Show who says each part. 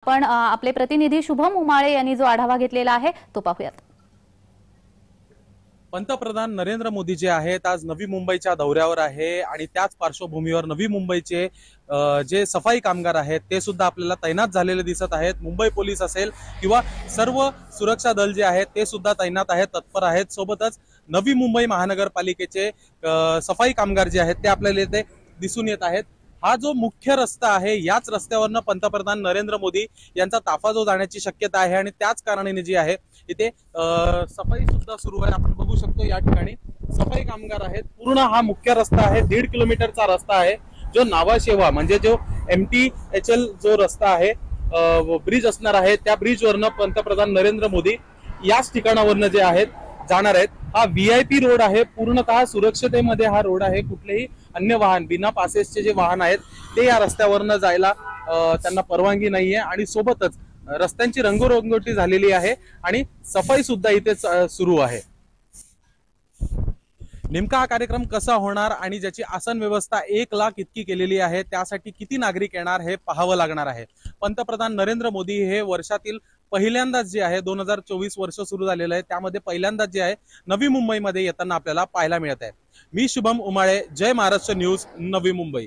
Speaker 1: पण आपले प्रतिनिधी शुभम उमाळे यांनी जो आढावा घेतलेला आहे तो पाहूयात।
Speaker 2: पंतप्रधान नरेंद्र मोदी जे आहेत आज नवी मुंबईच्या दौऱ्यावर आहे आणि त्याच पार्श्वभूमीवर नवी मुंबईचे जे सफाई कामगार आहेत ते सुद्धा आपल्याला तैनात झालेले दिसत आहेत। मुंबई पोलीस असेल किंवा सर्व सुरक्षा दल जे आहेत ते सुद्धा तैनात आहेत, तत्पर आहेत। सोबतच नवी मुंबई महानगरपालिकेचे सफाई कामगार जे आहेत ते आपल्याला इथे दिसून येत आहेत। हा जो मुख्य रस्ता आहे याच रस्त्यावरनं पंतप्रधान नरेंद्र मोदी यांचा ताफा जो जाण्याची शक्यता आहे आणि त्याच कारणाने जी आहे इथे सफाई सुद्धा सुरू आहे। आपण बघू शकतो या ठिकाणी सफाई कामगार आहेत। पूर्ण हा मुख्य रस्ता आहे, 1.5 किलोमीटरचा रस्ता आहे। जो नावाशेवा म्हणजे जो MTHL जो रस्ता आहे, ब्रिज असणार आहे, त्या ब्रिज वरनं पंतप्रधान नरेंद्र मोदी याच ठिकाणावरनं जे आहेत जाणार आहेत। हा VIP रोड आहे, पूर्णतः सुरक्षतेमध्ये हा रोड आहे। कुठलेही अन्य वाहन बिना पासेसचे जे वाहन आहेत ते या रस्त्यावरनं जायला त्यांना परवानगी नाहीये आणि सोबतच रस्त्यांची रंगरंगोटी झालेली आहे आणि सफाई सुद्धा इथे सुरू आहे। नेमका हा कार्यक्रम कसा होणार आणि ज्याची आसन व्यवस्था 1 लाख इतकी केलेली आहे, त्यासाठी किती नागरिक येणार हे पाहावं लागणार आहे। पंतप्रधान नरेंद्र मोदी हे वर्षातील पहिल्यांदाच जे आहे 2024 वर्ष सुरू झालेलं आहे, त्यामध्ये पहिल्यांदाच जे आहे नवी मुंबईमध्ये येताना आपल्याला पाहायला मिळत आहे। मी शुभम उमाळे, जय महाराष्ट्र न्यूज, नवी मुंबई।